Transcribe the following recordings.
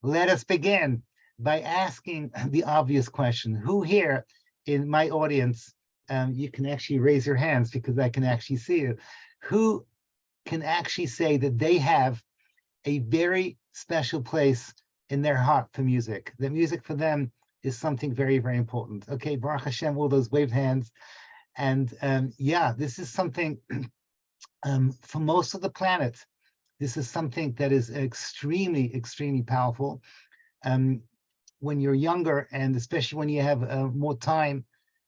Let us begin by asking the obvious question. Who here in my audience, you can actually raise your hands because I can actually see you, who can actually say that they have a very special place in their heart for music? The music for them is something very, very important. Okay, Baruch Hashem, all those waved hands. And yeah, this is something for most of the planet. This is something that is extremely, extremely powerful. When you're younger, and especially when you have more time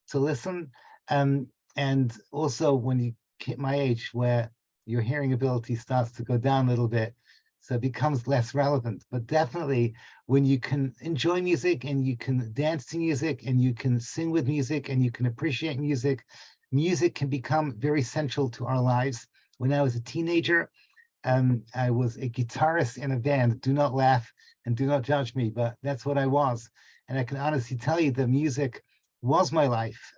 to listen, and also when you hit my age where your hearing ability starts to go down a little bit, so it becomes less relevant. But definitely when you can enjoy music and you can dance to music and you can sing with music and you can appreciate music, music can become very central to our lives. When I was a teenager, I was a guitarist in a band. Do not laugh and do not judge me, but that's what I was. And I can honestly tell you that music was my life.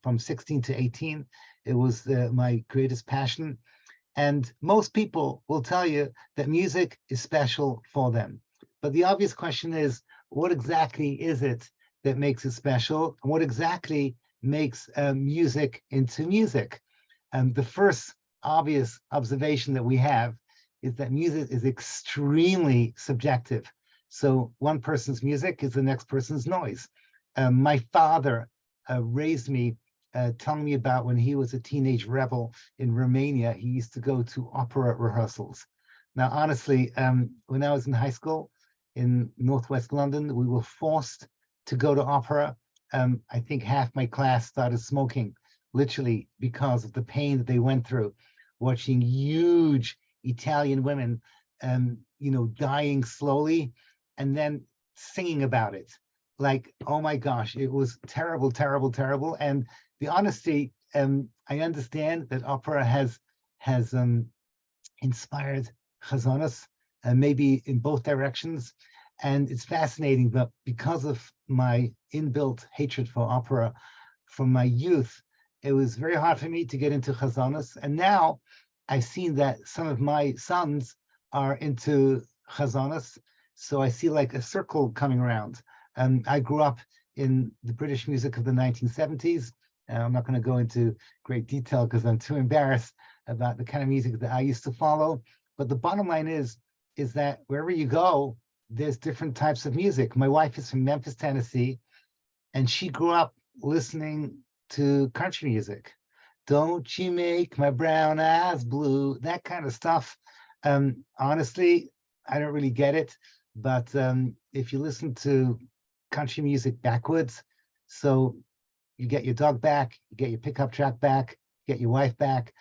From 16 to 18, it was my greatest passion. And most people will tell you that music is special for them. But the obvious question is, what exactly is it that makes it special? And what exactly makes music into music? The first obvious observation that we have is that music is extremely subjective. So one person's music is the next person's noise. My father raised me telling me about when he was a teenage rebel in Romania, he used to go to opera rehearsals. Now, honestly, when I was in high school in Northwest London, we were forced to go to opera. I think half my class started smoking, literally because of the pain that they went through, watching huge Italian women, dying slowly and then singing about it. Like, oh my gosh, it was terrible, terrible, terrible. And the honesty, I understand that opera has inspired chazonas, maybe in both directions. And it's fascinating, but because of my inbuilt hatred for opera from my youth, it was very hard for me to get into chazonas. And now I've seen that some of my sons are into chazonas. So I see like a circle coming around. I grew up in the British music of the 1970s. I'm not going to go into great detail because I'm too embarrassed about the kind of music that I used to follow. But the bottom line is that wherever you go, there's different types of music. My wife is from Memphis, Tennessee, and she grew up listening to country music. Don't you make my brown eyes blue, that kind of stuff. Honestly, I don't really get it. But if you listen to country music backwards, so you get your dog back, you get your pickup truck back, you get your wife back,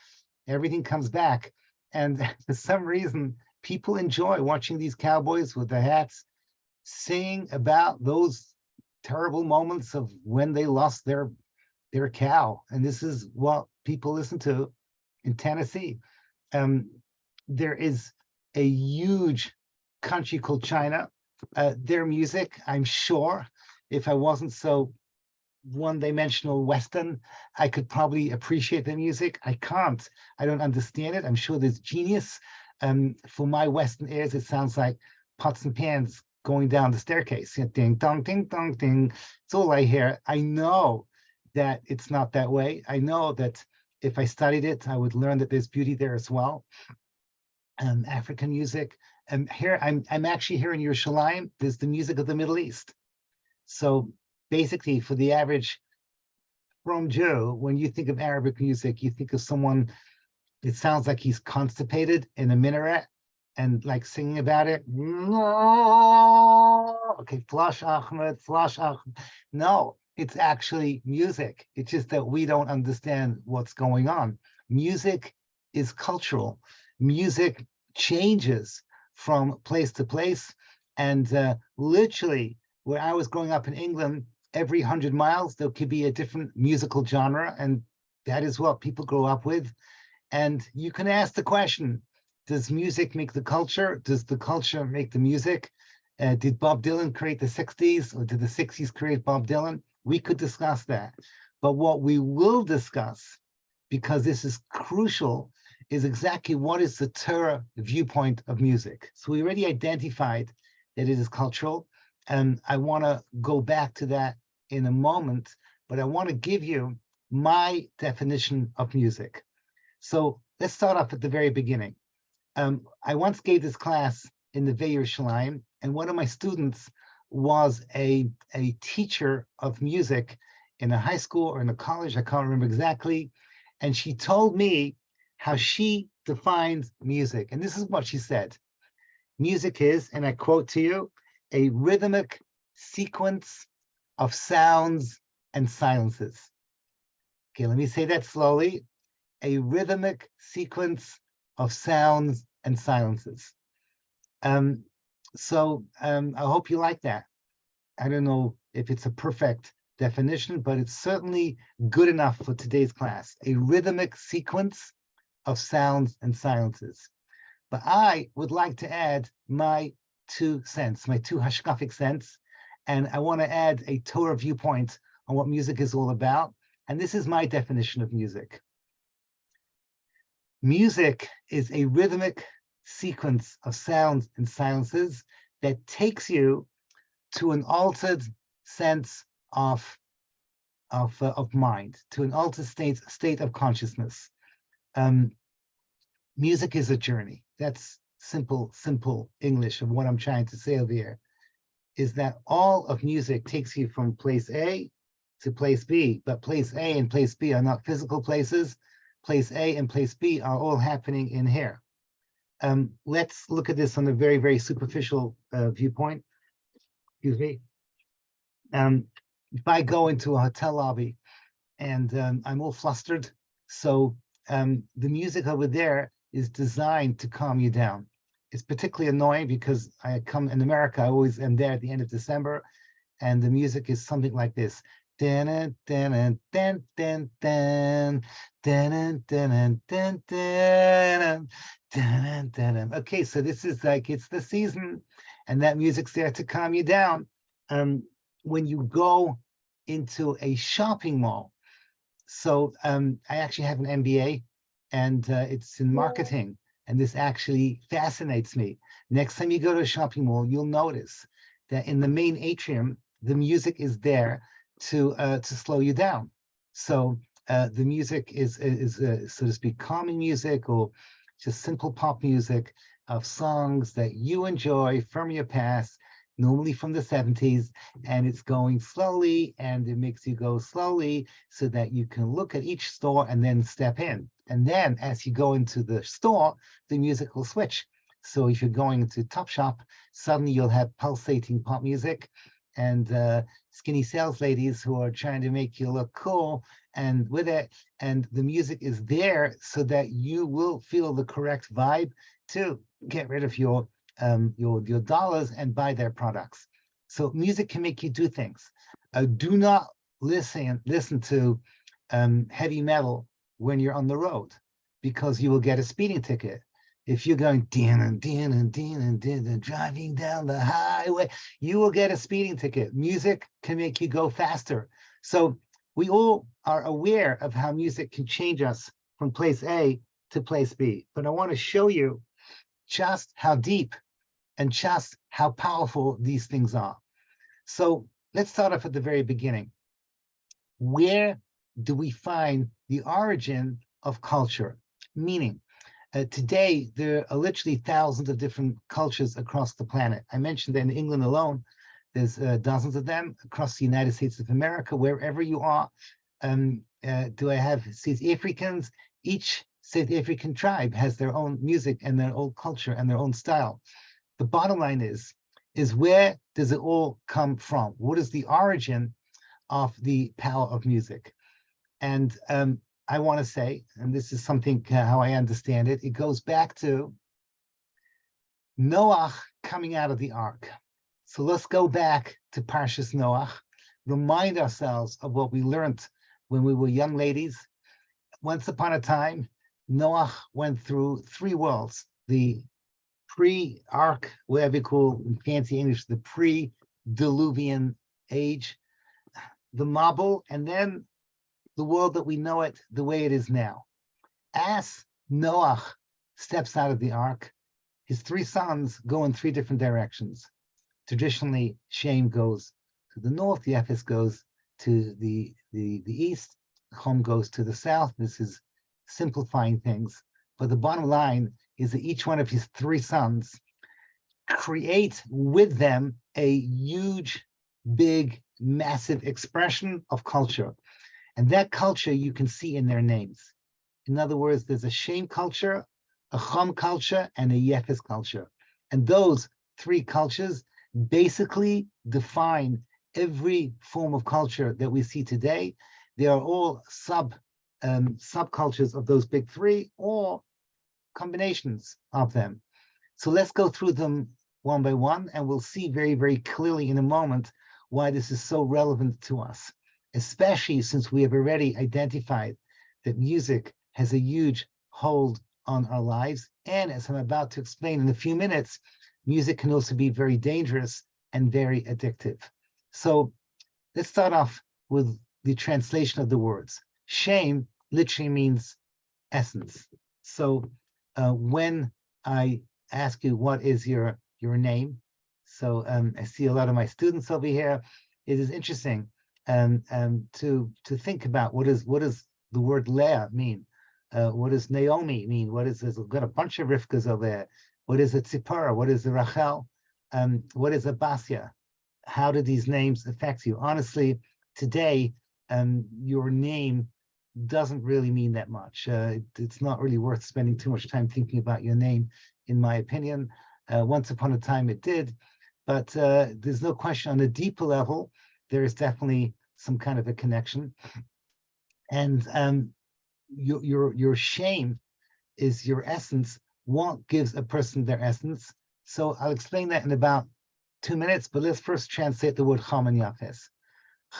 everything comes back. And for some reason, people enjoy watching these cowboys with their hats sing about those terrible moments of when they lost their cow. And this is what people listen to in Tennessee. There is a huge country called China. Their music, I'm sure, if I wasn't so one-dimensional Western, I could probably appreciate their music. I can't. I don't understand it. I'm sure there's genius. For my Western ears, it sounds like pots and pans going down the staircase. Ding, dong, ding, dong, ding. It's all I hear. I know that it's not that way. I know that if I studied it, I would learn that there's beauty there as well. African music. And here, I'm actually here in Yerushalayim. There's the music of the Middle East. So basically, for the average Rome Jew, when you think of Arabic music, you think of someone, it sounds like he's constipated in a minaret and like singing about it. Okay, flush Ahmed, flush Ahmed. No, it's actually music. It's just that we don't understand what's going on. Music is cultural. Music changes from place to place. And literally, where I was growing up in England, every 100 miles, there could be a different musical genre. And that is what people grow up with. And you can ask the question, does music make the culture? Does the culture make the music? Did Bob Dylan create the 60s, or did the 60s create Bob Dylan? We could discuss that. But what we will discuss, because this is crucial, is exactly what is the Torah viewpoint of music. So we already identified that it is cultural. And I want to go back to that in a moment, but I want to give you my definition of music. So let's start off at the very beginning. I once gave this class in the Vei Yerushalayim, and one of my students was a teacher of music in a high school or in a college, I can't remember exactly. And she told me how she defines music. And this is what she said. Music is, and I quote to you, a rhythmic sequence of sounds and silences. Okay, let me say that slowly. A rhythmic sequence of sounds and silences. So I hope you like that. I don't know if it's a perfect definition, but it's certainly good enough for today's class. A rhythmic sequence of sounds and silences. But I would like to add my 2 cents, my 2 hashkafic cents, and I want to add a Torah viewpoint on what music is all about. And this is my definition of music. Music is a rhythmic sequence of sounds and silences that takes you to an altered sense of mind, to an altered state of consciousness. Music is a journey. That's simple English of what I'm trying to say over here, is that all of music takes you from place A to place B, but place A and place B are not physical places. Place A and place B are all happening in here. Let's look at this on a very superficial viewpoint. Excuse me. If I go into a hotel lobby and I'm all flustered, so the music over there is designed to calm you down. It's particularly annoying because I come in America, I always am there at the end of December, and the music is something like this. Okay, so this is like, it's the season, and that music's there to calm you down. When you go into a shopping mall, so I actually have an MBA, and it's in marketing, and this actually fascinates me. Next time you go to a shopping mall, you'll notice that in the main atrium, the music is there to slow you down. So the music is so to speak, calming music, or just simple pop music of songs that you enjoy from your past, normally from the 70s, and it's going slowly, and it makes you go slowly so that you can look at each store and then step in. And then as you go into the store, the music will switch. So if you're going into Topshop, suddenly you'll have pulsating pop music and skinny sales ladies who are trying to make you look cool and with it. And the music is there so that you will feel the correct vibe to get rid of your dollars and buy their products. So music can make you do things. Do not listen to heavy metal when you're on the road, because you will get a speeding ticket. If you're going driving down the highway, you will get a speeding ticket. Music can make you go faster. So we all are aware of how music can change us from place A to place B. But I want to show you just how deep and just how powerful these things are. So let's start off at the very beginning. Where do we find the origin of culture? Meaning, today, there are literally thousands of different cultures across the planet. I mentioned that in England alone, there's dozens of them across the United States of America, wherever you are. Do I have South Africans? Each South African tribe has their own music and their own culture and their own style. The bottom line is where does it all come from? What is the origin of the power of music? And I want to say, and this is something how I understand it, it goes back to Noah coming out of the ark. So let's go back to Parshas Noah, remind ourselves of what we learned when we were young ladies. Once upon a time, Noah went through 3 worlds: the pre-ark, whatever you call in fancy English, the pre-diluvian age, the Mabul, and then the world that we know it the way it is now. As Noah steps out of the ark, his 3 sons go in 3 different directions. Traditionally, Shem goes to the north, Yefes goes to the east, Chom goes to the south. This is simplifying things. But the bottom line is that each one of his three sons create with them a huge, big, massive expression of culture. And that culture you can see in their names. In other words, there's a Shem culture, a Chom culture, and a Yefes culture. And those three cultures basically define every form of culture that we see today. They are all subcultures of those big three, or combinations of them. So let's go through them one by one, and we'll see very, very clearly in a moment why this is so relevant to us, especially since we have already identified that music has a huge hold on our lives. And as I'm about to explain in a few minutes, music can also be very dangerous and very addictive. So let's start off with the translation of the words. Shem literally means essence. So when I ask you what is your name, so I see a lot of my students over here. It is interesting to think about what does the word Leah mean? What does Naomi mean? What is this? We've got a bunch of Rivkas over there. What is a Tzipora? What is a Rachel? What is a Basya? How do these names affect you? Honestly, today, your name doesn't really mean that much. It's not really worth spending too much time thinking about your name, in my opinion. Once upon a time it did, but there's no question on a deeper level, there is definitely some kind of a connection. And your shame is your essence. What gives a person their essence? So I'll explain that in about 2 minutes, but let's first translate the word Cham and Yafes.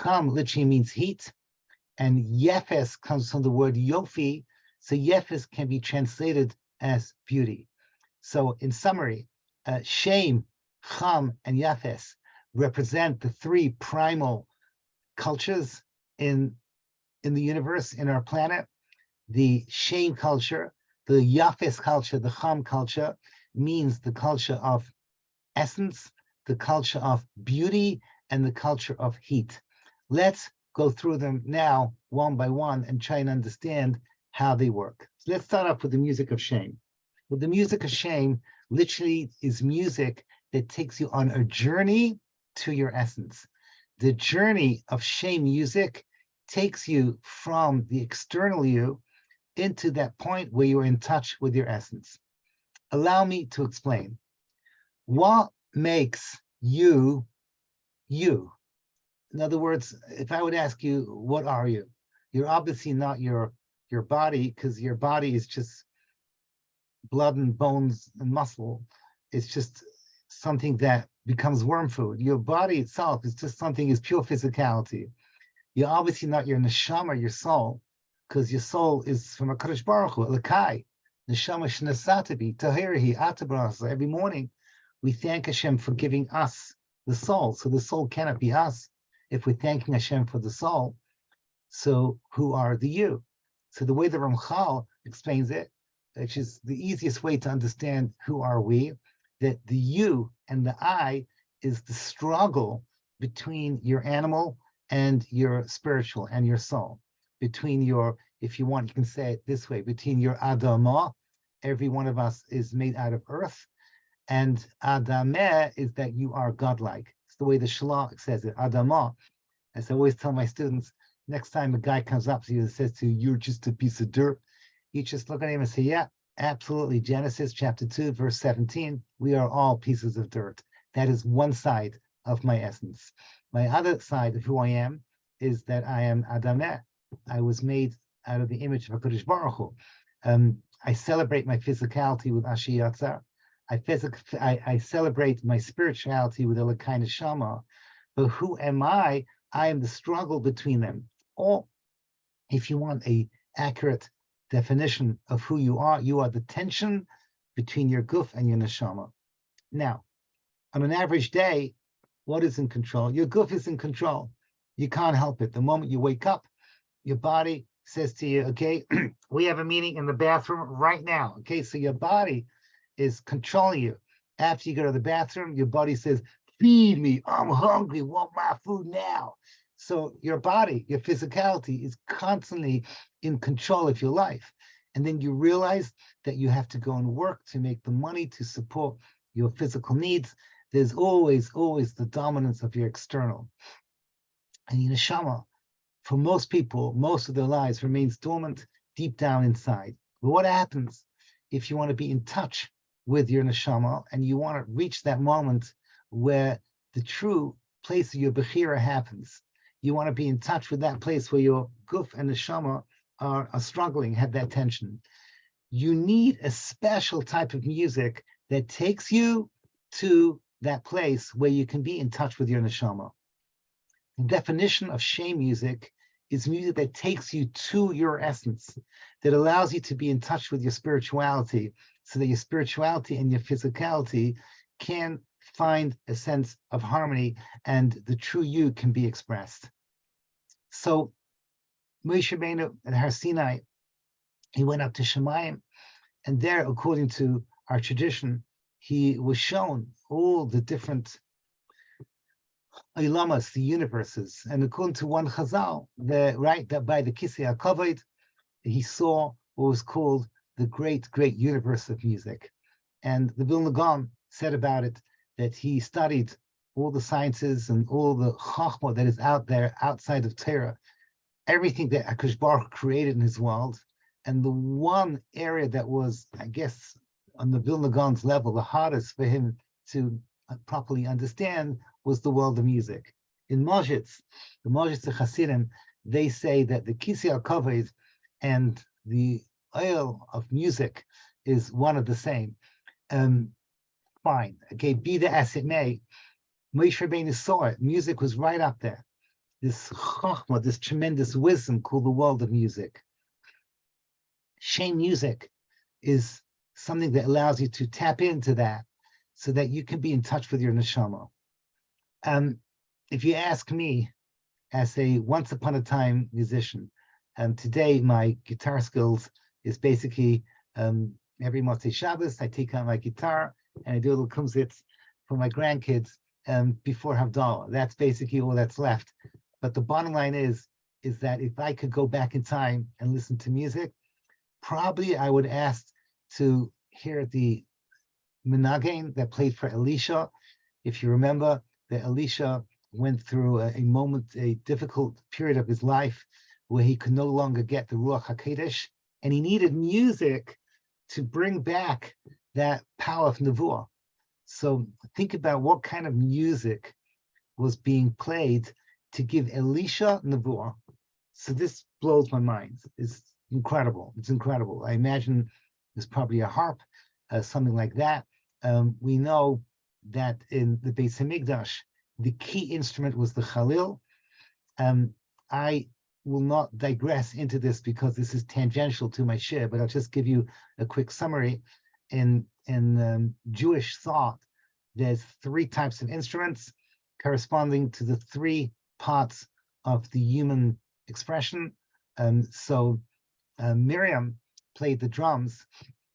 Cham literally means heat, and Yefes comes from the word Yofi, so Yefes can be translated as beauty. So in summary, Shem, Cham, and Yafes represent the three primal cultures in the universe, in our planet. The Shem culture, the Yafes culture, the Cham culture means the culture of essence, the culture of beauty, and the culture of heat. Let's go through them now one by one and try and understand how they work. So let's start off with the music of Shem. Well, the music of Shem literally is music that takes you on a journey to your essence. The journey of Shem music takes you from the external you into that point where you're in touch with your essence. Allow me to explain. What makes you, you? In other words, if I would ask you, what are you? You're obviously not your body, because your body is just blood and bones and muscle. It's just something that becomes worm food. Your body itself is just something, is pure physicality. You're obviously not your neshama, your soul, because your soul is from a Kadosh Baruch Hu, Elokai. Neshama shnasatabi, tahirihi, atabrasa. Every morning, we thank Hashem for giving us the soul. So the soul cannot be us if we're thanking Hashem for the soul. So who are the you? So the way the Ramchal explains it, which is the easiest way to understand who are we, that the you and the I is the struggle between your animal and your spiritual and your soul. Between your, if you want, you can say it this way, between your Adamah, every one of us is made out of earth, and Adameh is that you are godlike. It's the way the Shalach says it, Adamah. As I always tell my students, next time a guy comes up to you and says to you, you're just a piece of dirt, you just look at him and say, yeah, absolutely. Genesis chapter 2, verse 17, we are all pieces of dirt. That is one side of my essence. My other side of who I am is that I am Adameh. I was made out of the image of HaKadosh Baruch Hu. I celebrate my physicality with Ashi Yatzar. I celebrate my spirituality with Elokai Neshama. But who am I? I am the struggle between them. Or, if you want a accurate definition of who you are the tension between your guf and your neshama. Now, on an average day, what is in control? Your guf is in control. You can't help it. The moment you wake up, your body says to you, okay, we have a meeting in the bathroom right now. Okay, so your body is controlling you. After you go to the bathroom, your body says, feed me, I'm hungry, want my food now. So your body, your physicality is constantly in control of your life. And then you realize that you have to go and work to make the money to support your physical needs. There's always the dominance of your external. And your neshama, for most people, most of their lives remains dormant deep down inside. But what happens if you want to be in touch with your neshama and you want to reach that moment where the true place of your bechira happens? You want to be in touch with that place where your guf and neshama are struggling, have that tension. You need a special type of music that takes you to that place where you can be in touch with your neshama. The definition of shame music is music that takes you to your essence, that allows you to be in touch with your spirituality, so that your spirituality and your physicality can find a sense of harmony and the true you can be expressed. So Moshe Rabbeinu at Har Sinai, he went up to Shemayim, and there, according to our tradition, he was shown all the different ilamas, the universes. And according to one Chazal, that by the Kisei HaKavod, he saw what was called the great universe of music. And the Vilna Gaon said about it that he studied all the sciences and all the chachma that is out there outside of Torah, everything that HaKadosh Baruch created in his world. And the one area that was, I guess, on the Vilna Gaon's level, the hardest for him to properly understand was the world of music. In Mojitz, the Mojitz of Hasidim, they say that the Kisei HaKavod and the oil of music is one of the same. Fine, okay, be that as it may, Moshe Rabbeinu saw it. Music was right up there. This chachma, this tremendous wisdom called the world of music. Shame music is something that allows you to tap into that so that you can be in touch with your neshama. If you ask me, as a once upon a time musician, today my guitar skills is basically every Motzei Shabbos I take out my guitar and I do a little kumsitz for my grandkids before Havdalah. That's basically all that's left. But the bottom line is that if I could go back in time and listen to music, probably I would ask to hear the Menagin that played for Elisha. If you remember that Elisha went through a difficult period of his life where he could no longer get the Ruach HaKodesh, and he needed music to bring back that power of Nevuah. So think about what kind of music was being played to give Elisha Nevuah. So this blows my mind. It's incredible. It's incredible. I imagine there's probably a harp, something like that. We know that in the Bais Hamikdash, the key instrument was the Chalil. I will not digress into this because this is tangential to my shir, but I'll just give you a quick summary. In Jewish thought, there's three types of instruments corresponding to the three parts of the human expression. So Miriam played the drums.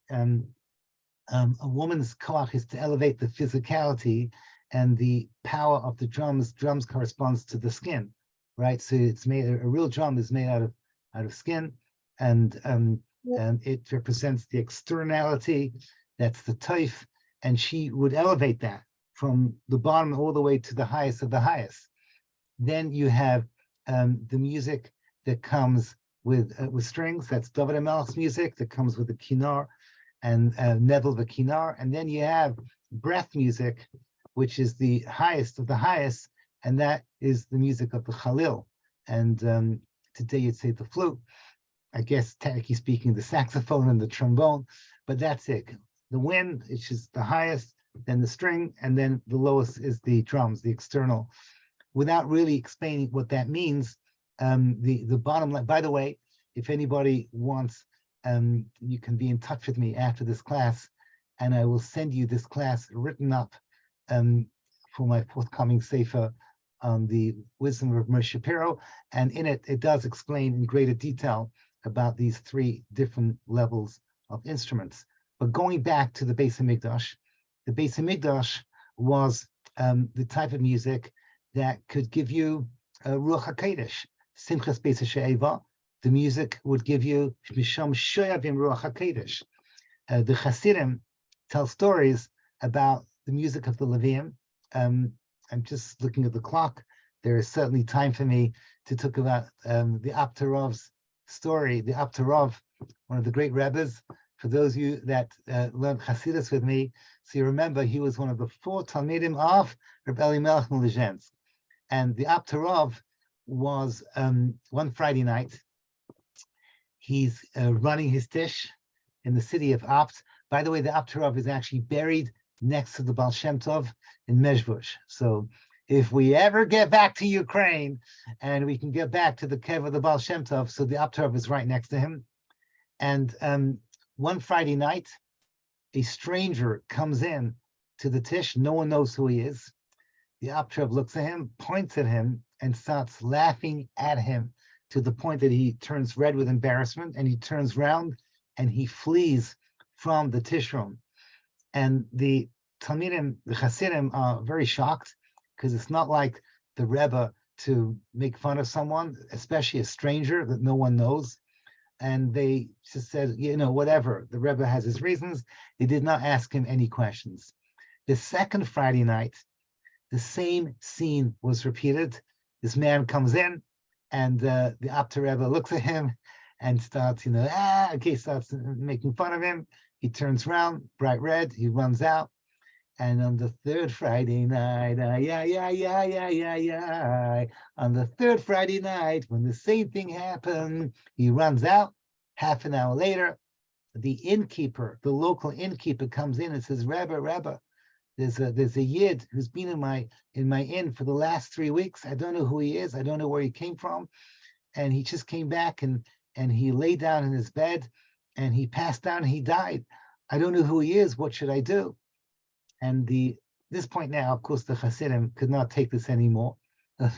A woman's koach is to elevate the physicality, and the power of the drums. Drums corresponds to the skin, right? So it's made, a real drum is made out of skin, and it represents the externality. That's the toif, and she would elevate that from the bottom all the way to the highest of the highest. Then you have the music that comes with strings. That's David HaMelech's music that comes with the kinar and Nevel v'kinar. And then you have breath music, which is the highest of the highest, and that is the music of the Chalil. And today you'd say the flute. I guess technically speaking, the saxophone and the trombone, but that's it. The wind, which is the highest, then the string, and then the lowest is the drums, the external. Without really explaining what that means, the bottom line, by the way, if anybody wants, you can be in touch with me after this class, and I will send you this class written up for my forthcoming sefer on the wisdom of Moshe Shapiro, and in it, it does explain in greater detail about these three different levels of instruments. But going back to the Bais Hamikdash was the type of music that could give you Ruach HaKodesh, Simchas Beis HaShe'eva. The music would give you Misham Shoyavim Ruach HaKodesh. The Hasidim tell stories about the music of the Levium. I'm just looking at the clock. There is certainly time for me to talk about the Aptarov's story. The Aptarov, one of the great Rebbes. For those of you that learned Hasidus with me, so you remember he was one of the 4 Talmidim of Reb Elimelech Milizhensk. And the Aptarov was one Friday night. He's running his tish in the city of Apt. By the way, the Aptarov is actually buried next to the Baal Shem Tov in Mezhvush. So if we ever get back to Ukraine and we can get back to the Kev of the Baal Shem Tov, so the Aptarov is right next to him. And one Friday night, a stranger comes in to the tish. No one knows who he is. The Aptarov looks at him, points at him, and starts laughing at him to the point that he turns red with embarrassment, and he turns round and he flees from the tish room. And the Talmidim, the Hasidim, are very shocked, because it's not like the Rebbe to make fun of someone, especially a stranger that no one knows. And they just said, whatever. The Rebbe has his reasons. They did not ask him any questions. The second Friday night, the same scene was repeated. This man comes in, and the Aptar Rebbe looks at him and starts, starts making fun of him. He turns around, bright red, he runs out. And on the third Friday night, on the third Friday night, when the same thing happened, he runs out. Half an hour later, the innkeeper, the local innkeeper, comes in and says, Rebbe, there's a yid who's been in my inn for the last 3 weeks. I don't know who he is. I don't know where he came from. And he just came back and he lay down in his bed and he passed down and he died. I don't know who he is. What should I do? And this point now, of course, the Hasidim could not take this anymore.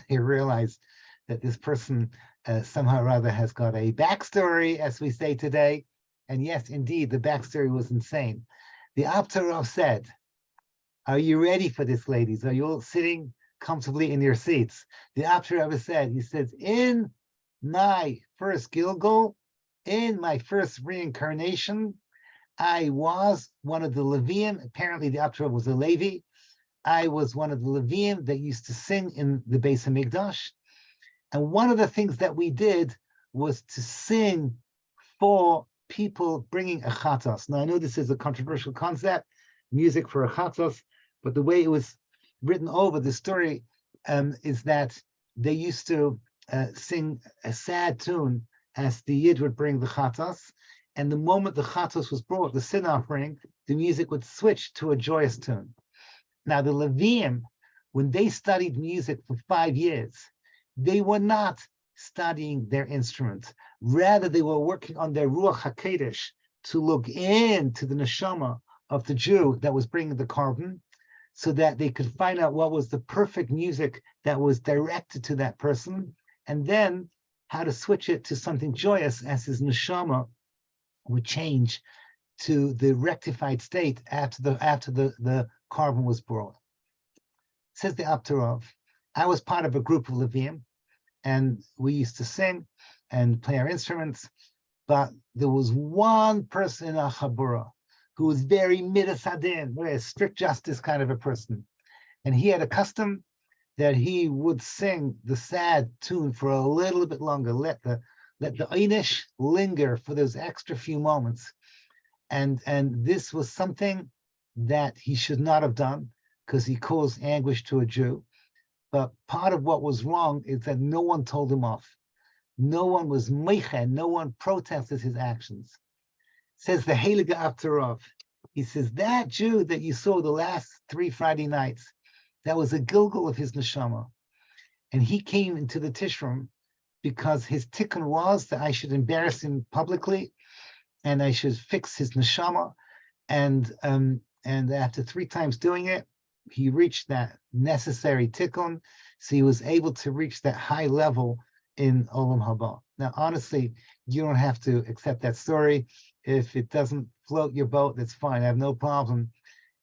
They realized that this person somehow or other has got a backstory, as we say today. And yes, indeed, the backstory was insane. The Aptarov said, are you ready for this, ladies? Are you all sitting comfortably in your seats? The Aptarov said, he says, in my first Gilgul, in my first reincarnation, I was one of the Leviim. Apparently, the Aptarov was a Levi. I was one of the Leviim that used to sing in the Bais Hamikdash. And one of the things that we did was to sing for people bringing a chatos. Now, I know this is a controversial concept, music for a chatos, but the way it was written over the story is that they used to sing a sad tune as the Yid would bring the chatos. And the moment the chatos was brought, the sin offering, the music would switch to a joyous tune. Now, the Leviim, when they studied music for 5 years, they were not studying their instruments. Rather, they were working on their Ruach HaKodesh to look into the neshama of the Jew that was bringing the carbon, so that they could find out what was the perfect music that was directed to that person, and then how to switch it to something joyous as his neshama would change to the rectified state after the carbon was brought. Says the Aptarov, I was part of a group of Leviim, and we used to sing and play our instruments, but there was one person in our Chabura who was very midas hadin, very strict justice kind of a person. And he had a custom that he would sing the sad tune for a little bit longer, let the einish linger for those extra few moments. And this was something that he should not have done, because he caused anguish to a Jew. But part of what was wrong is that no one told him off. No one was meichen, no one protested his actions. Says the Heilige Aptarov, he says, that Jew that you saw the last 3 Friday nights, that was a gilgul of his neshama. And he came into the tishroom because his tikkun was that I should embarrass him publicly and I should fix his neshama. And after 3 times doing it, he reached that necessary tikkun. So he was able to reach that high level in Olam Haba. Now, honestly, you don't have to accept that story. If it doesn't float your boat, that's fine. I have no problem.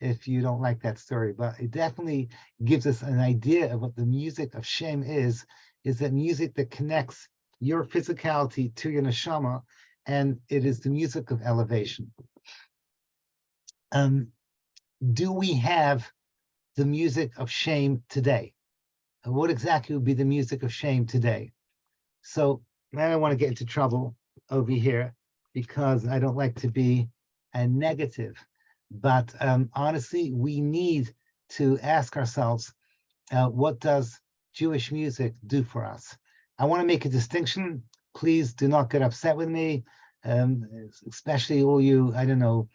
if you don't like that story, but it definitely gives us an idea of what the music of shame is that music that connects your physicality to your neshama, and it is the music of elevation. Do we have the music of shame today? What exactly would be the music of shame today? So I don't want to get into trouble over here because I don't like to be a negative, but honestly, we need to ask ourselves, what does Jewish music do for us? I want to make a distinction. Please do not get upset with me, especially all you, I don't know,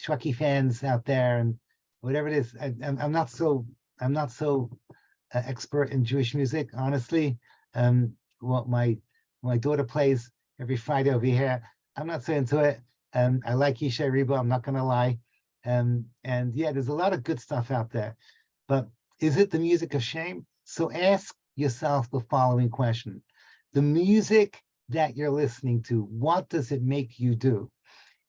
Shweki fans out there and whatever it is. I'm not so expert in Jewish music, honestly. What my daughter plays every Friday over here, I'm not so into it. I like Yishai Reba, I'm not gonna lie. And yeah, there's a lot of good stuff out there, but is it the music of shame? So ask yourself the following question. The music that you're listening to, what does it make you do?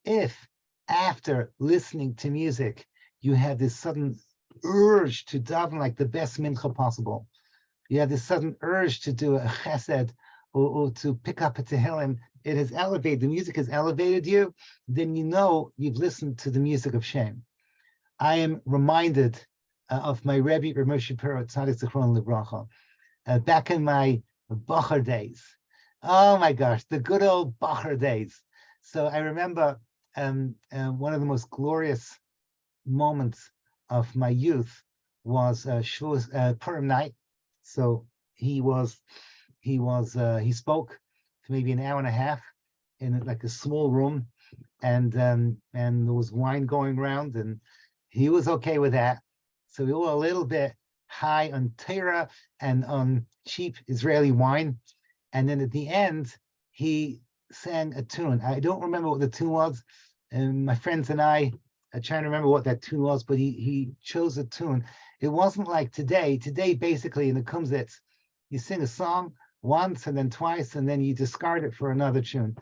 If after listening to music, you have this sudden urge to daven like the best mincha possible, you have this sudden urge to do a chesed or to pick up a tehillim, it has elevated, the music has elevated you, then you know you've listened to the music of shame. I am reminded of my Rebbe, Rav Moshe Perot, Tzadik Zichron Livracha, back in my Bacher days. Oh my gosh, the good old Bacher days. So I remember one of the most glorious moments of my youth was Purim night. So he spoke for maybe an hour and a half in like a small room, and there was wine going around, and he was okay with that. So we were a little bit high on Torah and on cheap Israeli wine. And then at the end, he sang a tune. I don't remember what the tune was. And my friends and I are trying to remember what that tune was, but he chose a tune. It wasn't like today. Today, basically, in the Kumsitz, you sing a song once and then twice, and then you discard it for another tune.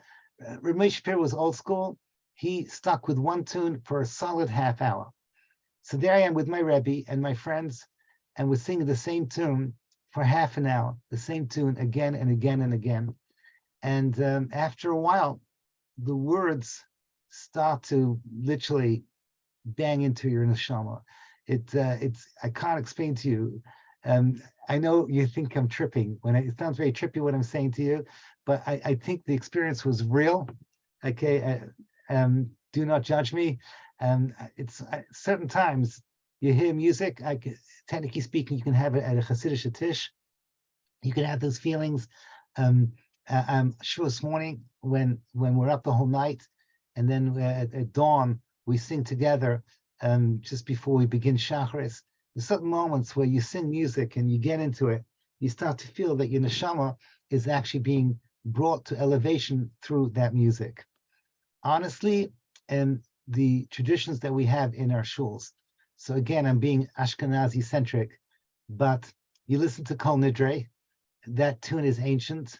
Rav Moshe Perot was old school. He stuck with one tune for a solid half hour. So there I am with my Rebbe and my friends, and we're singing the same tune for half an hour, the same tune again and again and again. And after a while, the words start to literally bang into your neshama. It's I can't explain to you. I know you think I'm tripping it sounds very trippy what I'm saying to you, but I think the experience was real. Okay, do not judge me. It's certain times you hear music. Technically speaking, you can have it at a Hasidic tish. You can have those feelings. I'm sure this morning when we're up the whole night, and then at dawn we sing together. Just before we begin Shacharis, there's certain moments where you sing music and you get into it. You start to feel that your neshama is actually being brought to elevation through that music. Honestly, and the traditions that we have in our shuls. So again, I'm being Ashkenazi centric, but you listen to Kol Nidre, that tune is ancient,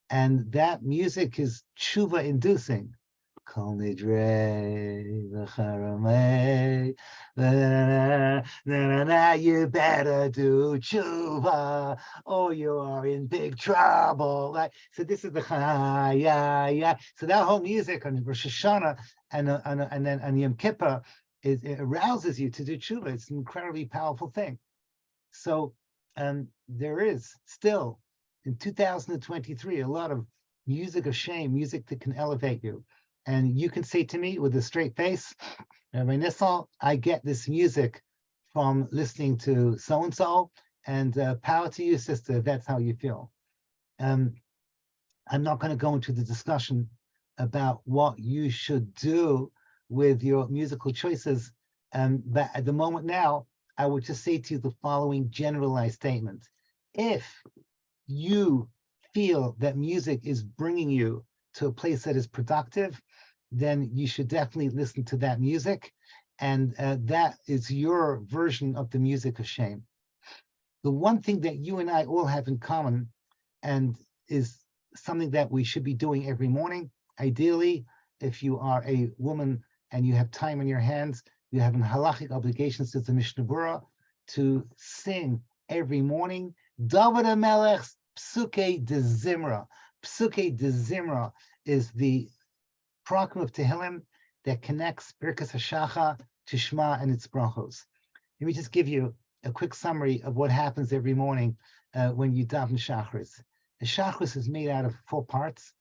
and that music is tshuva inducing. Kol Nidre v'charamei, you better do tshuva, or you are in big trouble. Like, so this is the yeah. So that whole music on Rosh Hashanah and then on Yom Kippur it arouses you to do tshuva. It's an incredibly powerful thing. So there is still in 2023 a lot of music of shame, music that can elevate you. And you can say to me with a straight face, Rabbi Nissal, I get this music from listening to so-and-so, and power to you, sister, if that's how you feel. I'm not going to go into the discussion about what you should do with your musical choices, but at the moment now, I would just say to you the following generalized statement. If you feel that music is bringing you to a place that is productive, then you should definitely listen to that music. And that is your version of the music of shame. The one thing that you and I all have in common, and is something that we should be doing every morning, ideally, if you are a woman and you have time on your hands, You have an halachic obligations to the Mishnah Berurah to sing every morning. David HaMelech's Psuke de Zimra. Psuke de Zimra is the program of Tehillim that connects Birkas HaShacha to Shema and its brachos. Let me just give you a quick summary of what happens every morning when you daven Shachris. The Shachris is made out of 4 parts,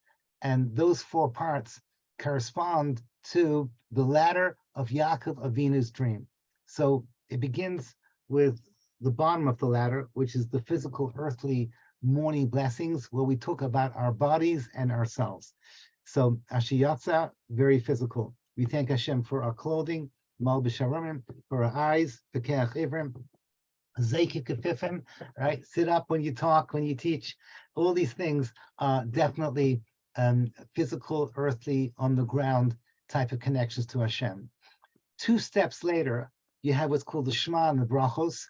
and those 4 parts correspond to the ladder of Yaakov Avinu's dream. So it begins with the bottom of the ladder, which is the physical, earthly morning blessings, where we talk about our bodies and ourselves. So Ashiyatza, very physical. We thank Hashem for our clothing, Mal B'Sharomim, for our eyes, Pekeach Ivrim, Zeikik Kefifim, right? Sit up when you talk, when you teach. All these things are definitely physical, earthly, on the ground type of connections to Hashem. 2 steps later, you have what's called the Shema and the Brachos.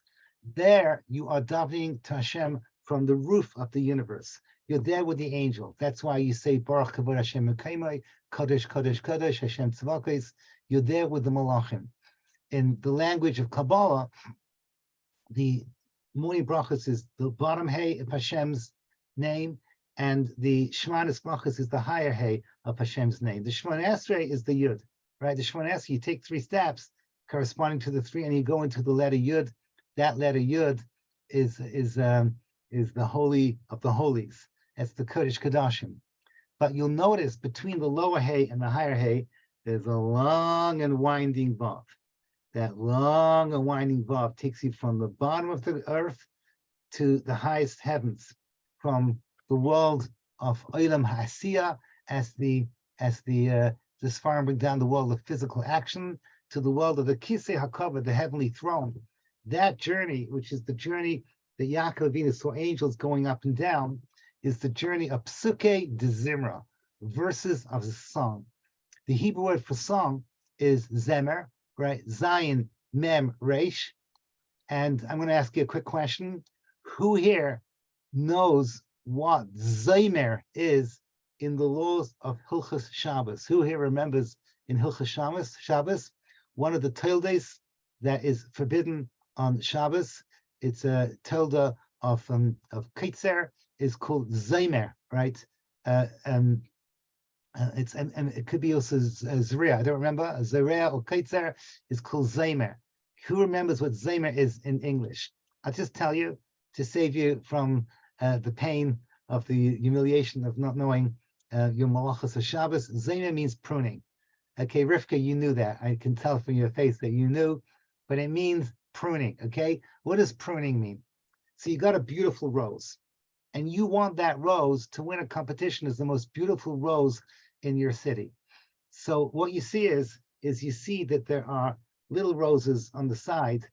There, you are davening to Hashem from the roof of the universe. You're there with the angel. That's why you say Baruch Kavod Hashem Mekaimai, Kadosh, Kadosh, Kadosh, Hashem Tzvakos. You're there with the Malachim. In the language of Kabbalah, the morning brachos is the bottom hay of Hashem's name, and the Shemanis brachos is the higher hay of Hashem's name. The Shemona Esrei is the Yud, right? The Shemona Esrei, you take 3 steps corresponding to the 3, and you go into the letter Yud. That letter Yud is the holy of the holies. That's the Kodesh Kodashim. But you'll notice between the lower hay and the higher hay, there's a long and winding vav. That long and winding vav takes you from the bottom of the earth to the highest heavens, from the world of Olam HaAsiyah, as the Sfarim bring down the world of physical action, to the world of the Kisei HaKavod, the heavenly throne. That journey, which is the journey that Yaakov Avinu saw angels going up and down, is the journey of Psuke de Zimra, verses of the song. The Hebrew word for song is zemer, right? Zayin, mem, reish. And I'm going to ask you a quick question. Who here knows what zemer is in the laws of Hilchos Shabbos? Who here remembers in Hilchos Shabbos, one of the tildes that is forbidden on Shabbos? It's a tilde of Keitzer, is called zemer, right? It's and it could be also Zriya. I don't remember. Zriya or Keitzer is called zemer. Who remembers what zemer is in English? I'll just tell you to save you from the pain of the humiliation of not knowing your malachos of Shabbos. Zemer means pruning. Okay, Rivka, you knew that. I can tell from your face that you knew, but it means pruning. Okay, what does pruning mean? So you got a beautiful rose, and you want that rose to win a competition as the most beautiful rose in your city. So what you see is you see that there are little roses on the side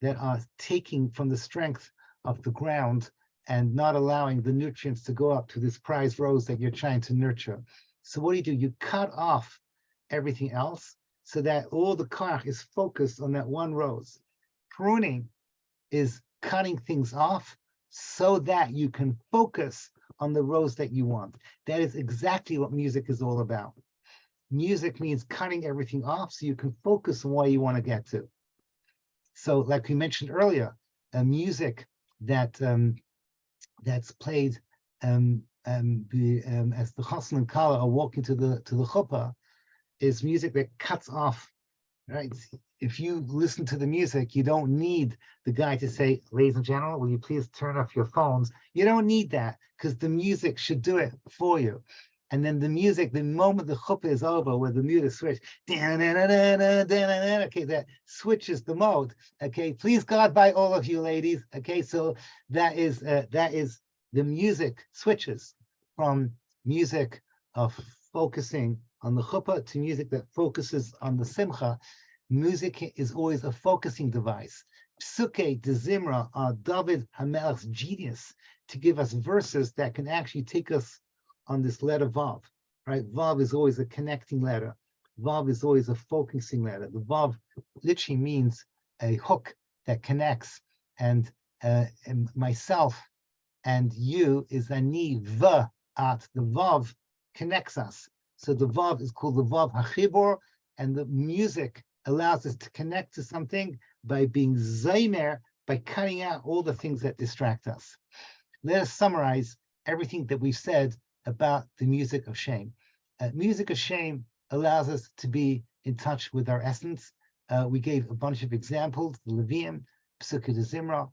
that are taking from the strength of the ground and not allowing the nutrients to go up to this prize rose that you're trying to nurture. So what do? You cut off everything else so that all the koach is focused on that one rose. Pruning is cutting things off so that you can focus on the rose that you want. That is exactly what music is all about. Music means cutting everything off so you can focus on where you want to get to. So, like we mentioned earlier, music that that's played as the chassan and kala are walking to the chuppah is music that cuts off. Right? If you listen to the music, you don't need the guy to say, "Ladies and gentlemen, will you please turn off your phones?" You don't need that, because the music should do it for you. And then the music, the moment the chuppah is over, where the music switch, okay, that switches the mode. Okay, please God by all of you ladies. Okay, so that is the music switches from music of focusing on the chuppah to music that focuses on the simcha. Music is always a focusing device. Psuke de Zimra are David HaMelech's genius to give us verses that can actually take us on this letter Vav, right? Vav is always a connecting letter. Vav is always a focusing letter. The Vav literally means a hook that connects, and myself and you is ani v at. The Vav connects us. So the Vav is called the Vav HaChibor, and the music allows us to connect to something by being zaymer, by cutting out all the things that distract us. Let us summarize everything that we've said about the music of shame. Music of shame allows us to be in touch with our essence. We gave a bunch of examples, the Levium, Psukkah de Zimra.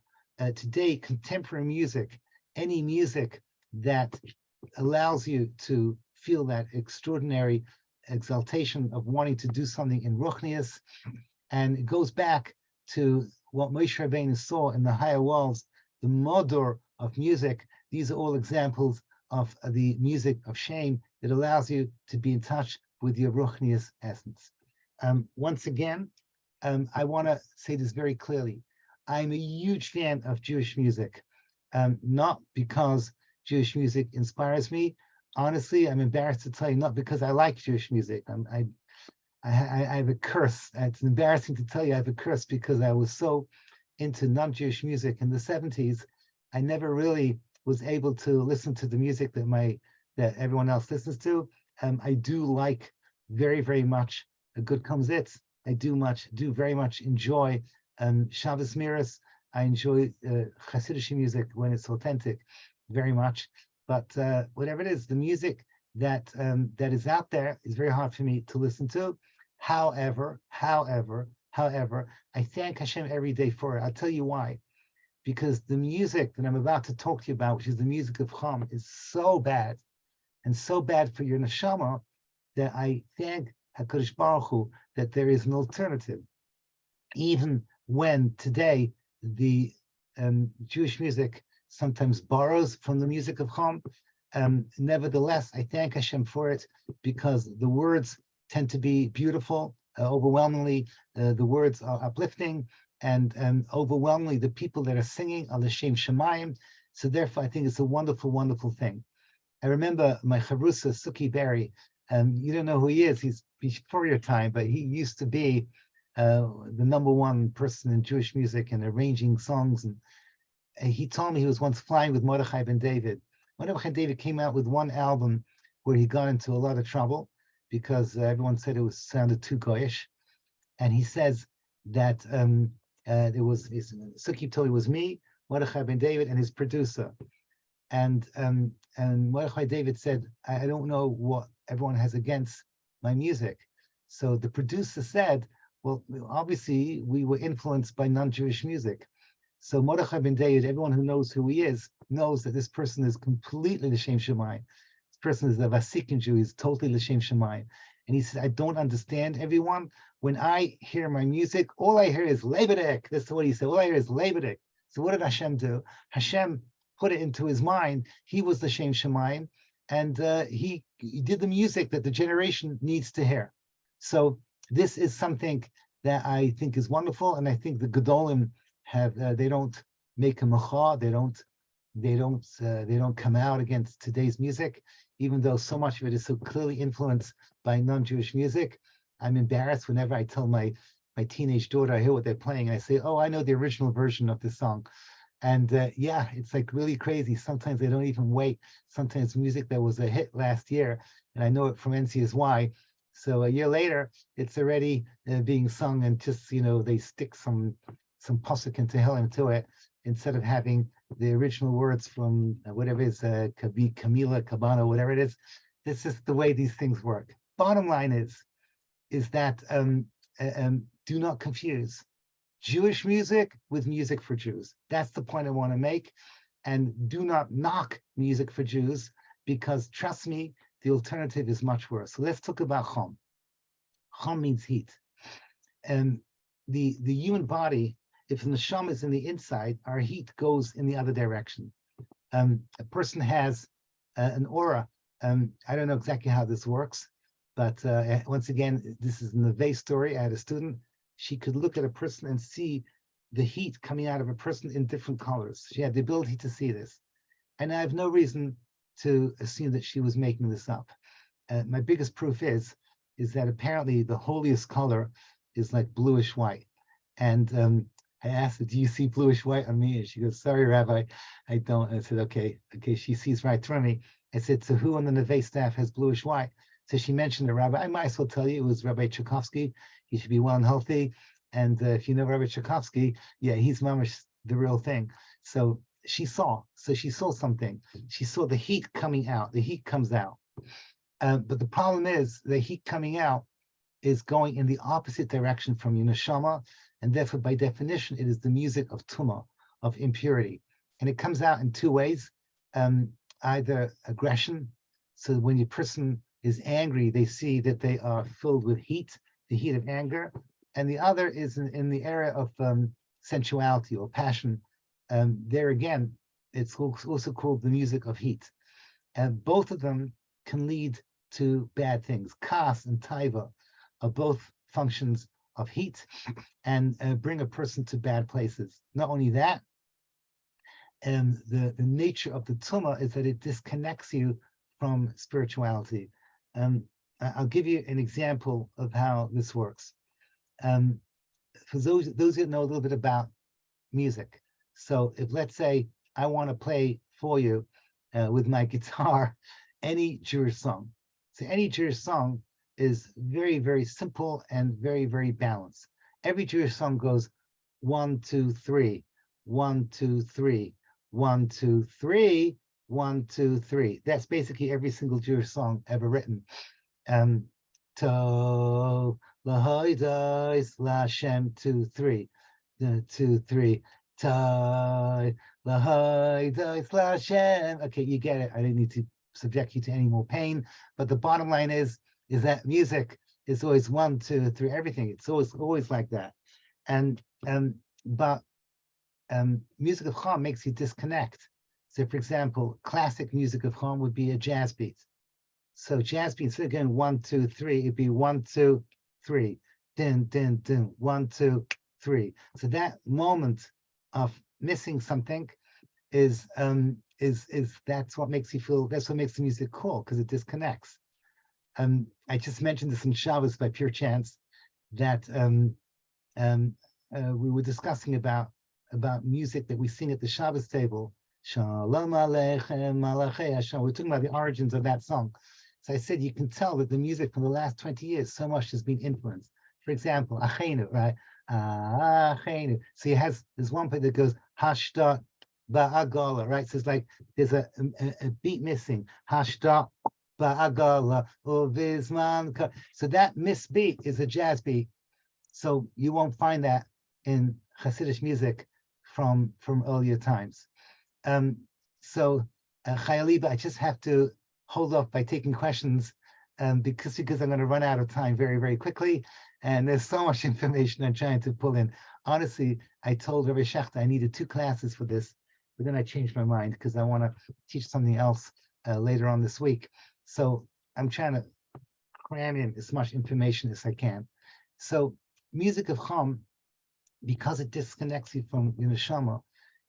Today, contemporary music, any music that allows you to feel that extraordinary exaltation of wanting to do something in Ruchnius, and it goes back to what Moshe Rabbeinu saw in the higher walls, the modor of music. These are all examples of the music of shame that allows you to be in touch with your Ruchnius essence. Once again, I want to say this very clearly. I'm a huge fan of Jewish music, not because Jewish music inspires me. Honestly, I'm embarrassed to tell you, not because I like Jewish music. I have a curse. It's embarrassing to tell you I have a curse because I was so into non-Jewish music in the 70s. I never really was able to listen to the music that everyone else listens to. I do like very, very much a good komzitz. I do very much enjoy Shabbos Miras. I enjoy Hasidic music when it's authentic, very much. But whatever it is, the music that is out there is very hard for me to listen to. However, I thank Hashem every day for it. I'll tell you why. Because the music that I'm about to talk to you about, which is the music of Cham, is so bad, and so bad for your neshama, that I thank HaKadosh Baruch Hu that there is an alternative. Even when today the Jewish music sometimes borrows from the music of Cham, nevertheless, I thank Hashem for it, because the words tend to be beautiful. Overwhelmingly, the words are uplifting, and overwhelmingly, the people that are singing are l'shem shamayim. So therefore, I think it's a wonderful, wonderful thing. I remember my chavrusa, Suki Berry. You don't know who he is. He's before your time, but he used to be the number one person in Jewish music and arranging songs. And he told me he was once flying with Mordechai ben David. Mordechai ben David came out with one album where he got into a lot of trouble because everyone said it sounded too goyish. And he says that Suki told it was me, Mordechai ben David, and his producer. And Mordechai David said, I don't know what everyone has against my music. So the producer said, well, obviously we were influenced by non-Jewish music. So Mordechai ben David, everyone who knows who he is, knows that this person is completely l'shem shamayim. This person is a Vasikin Jew, he's totally l'shem shamayim. And he said, I don't understand everyone. When I hear my music, all I hear is Lebedik. That's what he said. All I hear is Lebedik. So what did Hashem do? Hashem put it into his mind. He was the Shem Shemayim, and he did the music that the generation needs to hear. So this is something that I think is wonderful, and I think the Gedolim have they don't make a macha, they don't come out against today's music, even though so much of it is so clearly influenced by non-Jewish music. I'm embarrassed whenever I tell my teenage daughter, I hear what they're playing, I say, oh, I know the original version of this song. And yeah, it's like really crazy. Sometimes they don't even wait. Sometimes music that was a hit last year, and I know it from NCSY. So a year later, it's already being sung, and just, they stick some posuk and tehillim to it, instead of having the original words from whatever it is, Camila, Cabana, whatever it is. This is the way these things work. Bottom line is that do not confuse Jewish music with music for Jews. That's the point I want to make. And do not knock music for Jews, because trust me, the alternative is much worse. So let's talk about Chom. Chom means heat. And the human body, if the neshama is in the inside, our heat goes in the other direction. A person has an aura. I don't know exactly how this works, but once again, this is an Neve story. I had a student. She could look at a person and see the heat coming out of a person in different colors. She had the ability to see this. And I have no reason to assume that she was making this up. My biggest proof is that apparently the holiest color is like bluish white. And I asked her, do you see bluish white on me? And she goes, sorry, Rabbi, I don't. And I said, okay, she sees right through me. I said, so who on the Neve staff has bluish white? So she mentioned the rabbi. I might as well tell you it was Rabbi Tchaikovsky. He should be well and healthy. And if you know Rabbi Tchaikovsky, yeah, he's mamish the real thing. So she saw something. She saw the heat coming out. The heat comes out. But the problem is the heat coming out is going in the opposite direction from your neshama, and therefore, by definition, it is the music of tumah, of impurity. And it comes out in two ways, either aggression, so when your person is angry, they see that they are filled with heat, the heat of anger, and the other is in the area of sensuality or passion. There again, it's also called the music of heat. And both of them can lead to bad things. Kas and taiva are both functions of heat and bring a person to bad places. Not only that, the nature of the tumah is that it disconnects you from spirituality. I'll give you an example of how this works. For those who know a little bit about music, so if let's say I want to play for you with my guitar any Jewish song. So any Jewish song is very, very simple and very, very balanced. Every Jewish song goes 1, 2, 3, 1, 2, 3, 1, 2, 3, 1, 2, 3. That's basically every single Jewish song ever written. To lahoidos lashem 2, 3, 2, 3. To lahoidos lashem. Okay, you get it. I didn't need to subject you to any more pain. But the bottom line is that music is always 1, 2, 3. Everything. It's always like that. But music of Chum makes you disconnect. So, for example, classic music of Chum would be a jazz beat. So jazz beat, instead of going 1, 2, 3, it'd be 1, 2, 3, din, din, din, 1, 2, 3. So that moment of missing something is that's what makes you feel. That's what makes the music cool, because it disconnects. I just mentioned this in Shabbos by pure chance that we were discussing about music that we sing at the Shabbos table. Shalom Aleichem Malachei Hashem. We're talking about the origins of that song. So I said you can tell that the music from the last 20 years so much has been influenced. For example, Achenu, right? Achenu. So there's one part that goes Hashda Ba'agala, right? So it's like there's a beat missing. Hashda Ba'agala Uvizman. So that missed beat is a jazz beat. So you won't find that in Hasidic music from earlier times. So Chayaliba, I just have to hold off by taking questions because I'm going to run out of time very, very quickly. And there's so much information I'm trying to pull in. Honestly, I told Rabbi Shechter I needed 2 classes for this, but then I changed my mind because I want to teach something else later on this week. So I'm trying to cram in as much information as I can. So music of Chum, because it disconnects you from your neshama,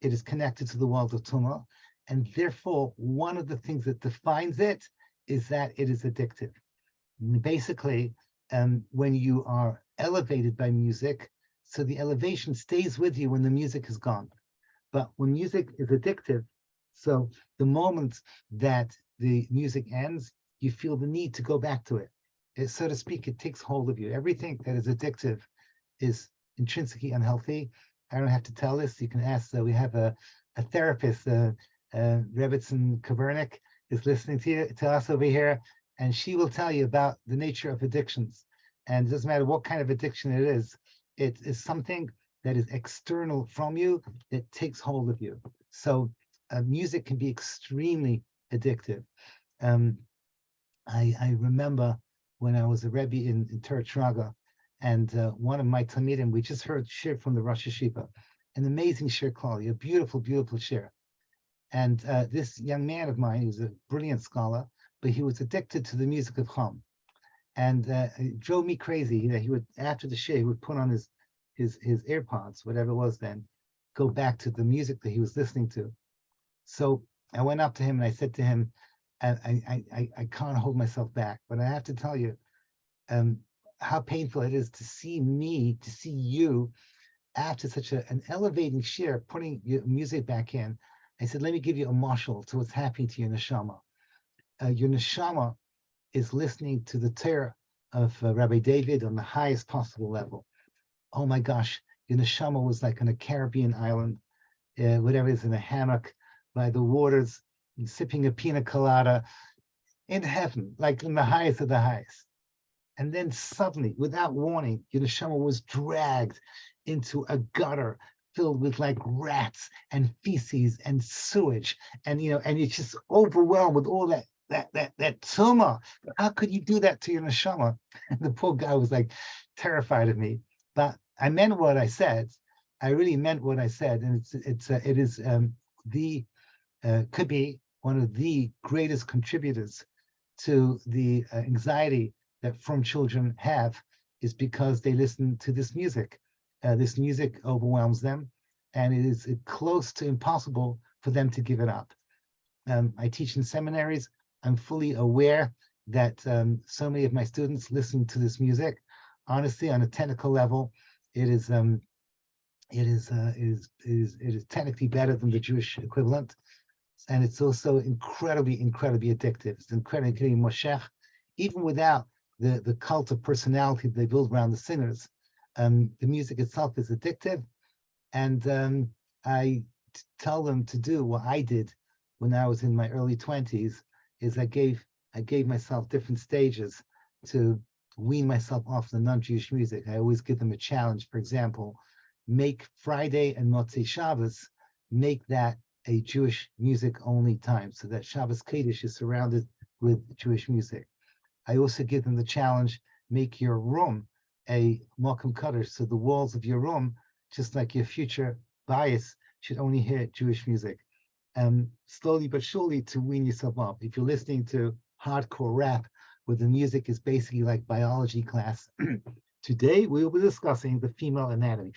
it is connected to the world of Tumah. And therefore, one of the things that defines it is that it is addictive. Basically, when you are elevated by music, so the elevation stays with you when the music is gone. But when music is addictive, so the moment that the music ends, you feel the need to go back to it. So to speak, it takes hold of you. Everything that is addictive is intrinsically unhealthy. I don't have to tell this. You can ask. We have a therapist, Rebbitzin Kabernik, is listening to us over here, and she will tell you about the nature of addictions. And it doesn't matter what kind of addiction it is something that is external from you that takes hold of you. So music can be extremely addictive. I remember when I was a Rebbe in Teretz Raga, and one of my Talmidim, we just heard Shiur from the Rosh Hashiva, an amazing Shiur Klali, a beautiful, beautiful Shiur. And this young man of mine, he was a brilliant scholar, but he was addicted to the music of Chum. And it drove me crazy. He would, after the Shiur, he would put on his AirPods, whatever it was then, go back to the music that he was listening to. So I went up to him and I said to him, I can't hold myself back, but I have to tell you how painful it is to see you after such an elevating Shiur, putting your music back in. I said, let me give you a marshal to what's happening to your neshama. Your neshama is listening to the Torah of Rabbi David on the highest possible level. Oh my gosh, your neshama was like on a Caribbean island, whatever is in a hammock by the waters, sipping a pina colada in heaven, like in the highest of the highest. And then suddenly, without warning, your neshama was dragged into a gutter filled with like rats and feces and sewage, and and it's just overwhelmed with all that tumor. How could you do that to your neshama? And the poor guy was like terrified of me. But I meant what I said. I really meant what I said, and it is could be one of the greatest contributors to the anxiety that from children have, is because they listen to this music. This music overwhelms them, and it is close to impossible for them to give it up. I teach in seminaries. I'm fully aware that so many of my students listen to this music. Honestly, on a technical level, it is technically better than the Jewish equivalent, and it's also incredibly addictive. It's incredibly moshech, even without the cult of personality they build around the singers. The music itself is addictive, and I tell them to do what I did when I was in my early 20s. Is I gave myself different stages to wean myself off the non-Jewish music. I always give them a challenge. For example, make Friday and Motzei Shabbos, make that a Jewish music only time, so that Shabbos Kodesh is surrounded with Jewish music. I also give them the challenge, make your room a Mokum Kaddish, so the walls of your room, just like your future bias, should only hear Jewish music. Slowly but surely to wean yourself off. If you're listening to hardcore rap, where the music is basically like biology class, today we will be discussing the female anatomy.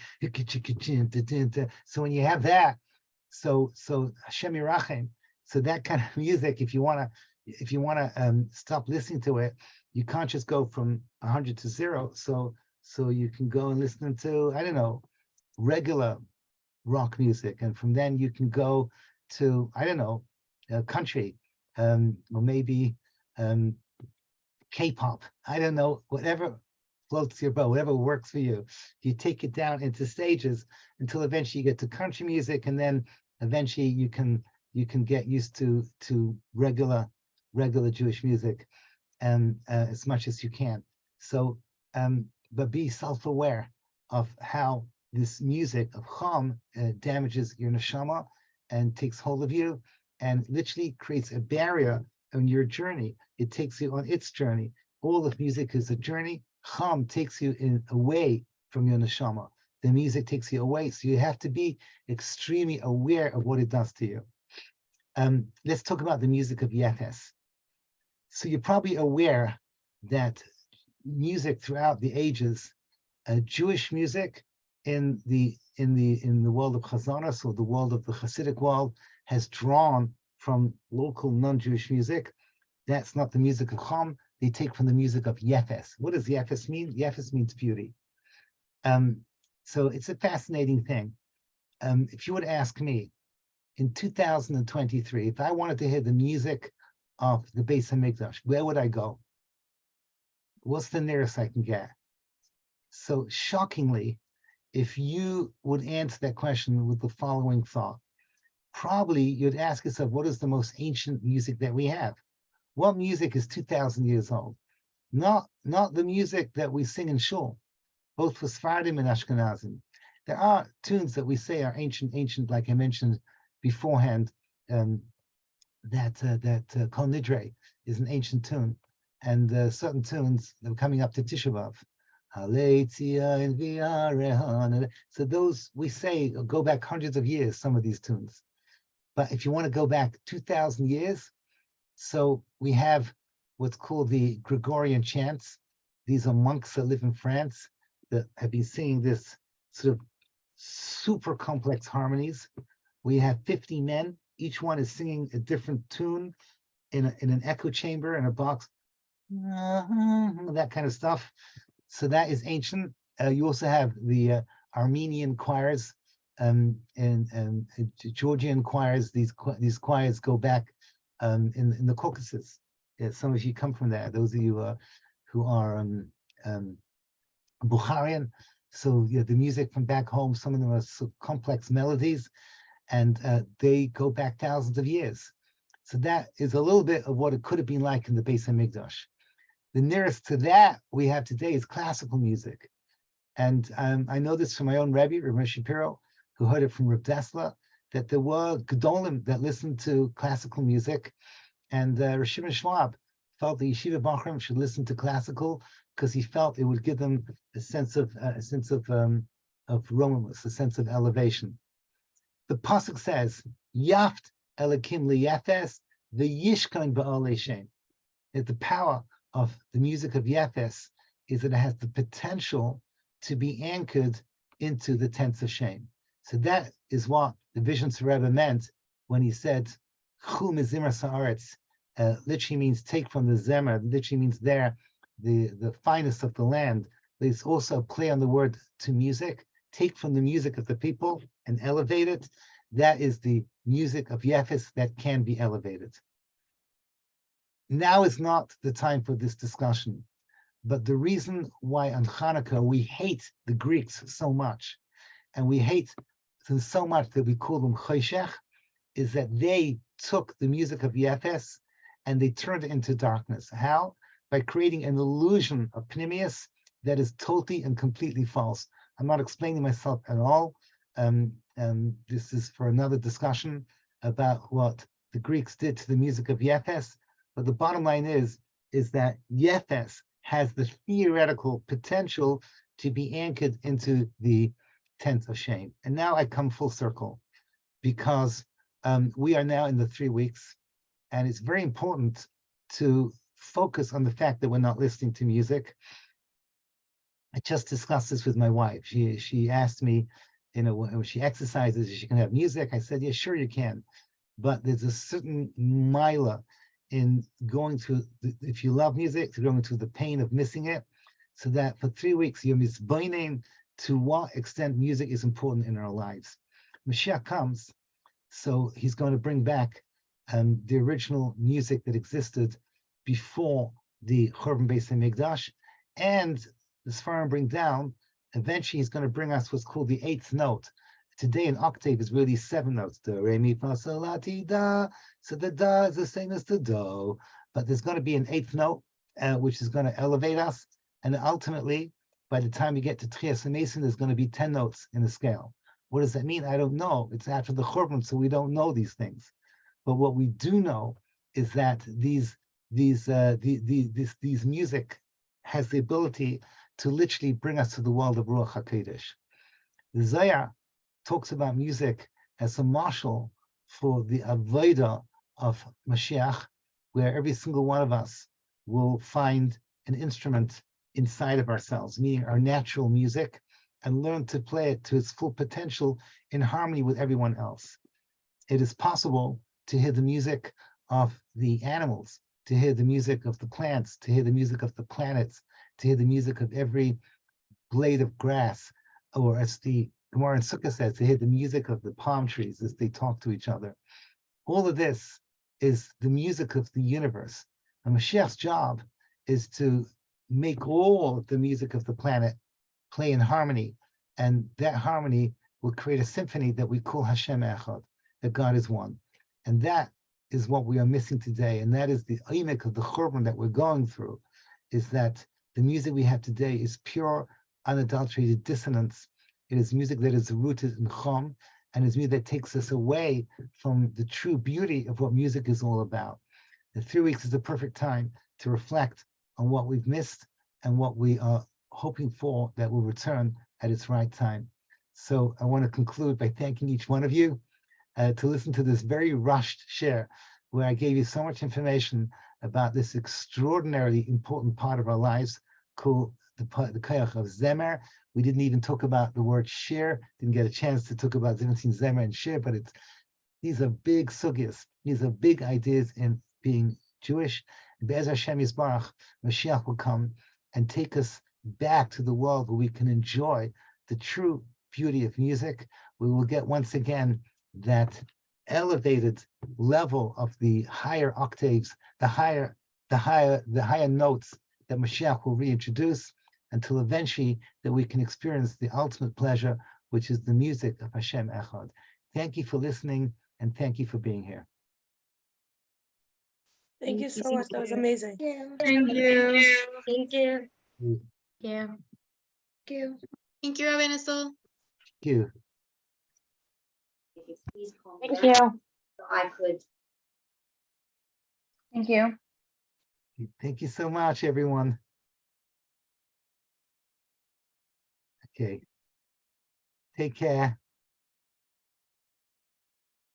So when you have that, so Hashem Yirachem, so that kind of music, if you wanna stop listening to it, you can't just go from 100 to 0. So you can go and listen to, I don't know, regular rock music, and from then you can go to, I don't know, country, or maybe K-pop. I don't know, whatever floats your boat, whatever works for you. You take it down into stages until eventually you get to country music, and then eventually you can get used to regular Jewish music, as much as you can. So, but be self-aware of how this music of Cham damages your neshama and takes hold of you, and literally creates a barrier on your journey. It takes you on its journey. All of music is a journey. Cham takes you away from your neshama. The music takes you away. So you have to be extremely aware of what it does to you. Let's talk about the music of Yefes. So you're probably aware that music throughout the ages, Jewish music in the world of Chazanas, or the world of the Hasidic world, has drawn from local non-Jewish music. That's not the music of Cham. They take from the music of Yefes. What does Yefes mean? Yefes means beauty. So it's a fascinating thing. If you would ask me in 2023, if I wanted to hear the music of the Bais Hamikdash, where would I go? What's the nearest I can get? So shockingly, if you would answer that question with the following thought, probably you'd ask yourself, what is the most ancient music that we have? What music is 2,000 years old? Not the music that we sing in shul, both for Sephardim and Ashkenazim. There are tunes that we say are ancient, like I mentioned beforehand, that Kol Nidre is an ancient tune, and certain tunes that are coming up to Tisha B'Av. So those we say go back hundreds of years, some of these tunes. But if you want to go back 2,000 years, so we have what's called the Gregorian chants. These are monks that live in France that have been singing this sort of super complex harmonies. We have 50 men. Each one is singing a different tune in an echo chamber, in a box, that kind of stuff. So that is ancient. You also have the Armenian choirs and Georgian choirs. These choirs go back in the Caucasus. Some of you come from there. Those of you who are Bukharian, so the music from back home, some of them are so complex melodies, and they go back thousands of years. So that is a little bit of what it could have been like in the Bais Hamikdash. The nearest to that we have today is classical music. And I know this from my own Rebbe, Rav Shapiro, who heard it from Rav Dessler, that there were Gedolim that listened to classical music. And Rosh Schwab felt the Yeshiva Bachram should listen to classical because he felt it would give them a sense of Romanus, a sense of elevation. The pasuk says, "Yaft Elokim liyafes v'yishkan ba'alei shem." The power of the music of Yefes is that it has the potential to be anchored into the tents of shame. So that is what the Vision Rebbe meant when he said, "Chu mizimar sa'aretz," literally means take from the zemer. Literally means there the finest of the land. There's also a play on the word to music. Take from the music of the people and elevate it. That is the music of Yefes that can be elevated. Now is not the time for this discussion, but the reason why on Hanukkah we hate the Greeks so much, and we hate them so much that we call them Choshech, is that they took the music of Yefes and they turned it into darkness. How? By creating an illusion of Pnimius that is totally and completely false. I'm not explaining myself at all. This is for another discussion about what the Greeks did to the music of Yefes. But the bottom line is that Yefes has the theoretical potential to be anchored into the tent of shame. And now I come full circle because we are now in the 3 weeks, and it's very important to focus on the fact that we're not listening to music. I just discussed this with my wife. She asked me, when she exercises, she can have music. I said, yeah, sure you can. But there's a certain mila in going through, if you love music, to going through the pain of missing it, so that for 3 weeks you're misbinding to what extent music is important in our lives. Mashiach comes, so he's going to bring back the original music that existed before the Churban Bais Hamikdash, and the Sfarim bring down, eventually he's going to bring us what's called the 8th note. Today an octave is really 7 notes. Do, re, mi, fa, sol, la, ti, da. So the da is the same as the do, but there's going to be an 8th note, which is going to elevate us. And ultimately, by the time you get to Trias and Mason, there's going to be 10 notes in the scale. What does that mean? I don't know. It's after the Churban, so we don't know these things. But what we do know is that these music has the ability to literally bring us to the world of Ruach HaKodesh. The Zohar talks about music as a marshal for the avodah of Mashiach, where every single one of us will find an instrument inside of ourselves, meaning our natural music, and learn to play it to its full potential in harmony with everyone else. It is possible to hear the music of the animals, to hear the music of the plants, to hear the music of the planets, to hear the music of every blade of grass, or as the Gemara in Sukkah says, to hear the music of the palm trees as they talk to each other. All of this is the music of the universe. And Mashiach's job is to make all of the music of the planet play in harmony, and that harmony will create a symphony that we call Hashem Echad, that God is one. And that is what we are missing today, and that is the aynik of the Churban that we're going through, is that the music we have today is pure, unadulterated dissonance. It is music that is rooted in Chom, and is music that takes us away from the true beauty of what music is all about. The 3 weeks is the perfect time to reflect on what we've missed and what we are hoping for that will return at its right time. So I want to conclude by thanking each one of you to listen to this very rushed share, where I gave you so much information about this extraordinarily important part of our lives called the Koyach of Zemer. We didn't even talk about the word Shiur, didn't get a chance to talk about Zemer and Shiur, but these are big sugyas, these are big ideas in being Jewish. Be'ez Hashem Yisbarach, Mashiach will come and take us back to the world where we can enjoy the true beauty of music. We will get once again that elevated level of the higher octaves, the higher the higher notes that Mashiach will reintroduce, until eventually that we can experience the ultimate pleasure, which is the music of Hashem Echad. Thank you for listening, and thank you for being here. Thank you so much. That was amazing. Thank you. Thank you. Yeah. Thank you. Thank you, Rabbi Nissel. Thank you. Thank you. I could. Thank you. Thank you so much, everyone. Okay. Take care.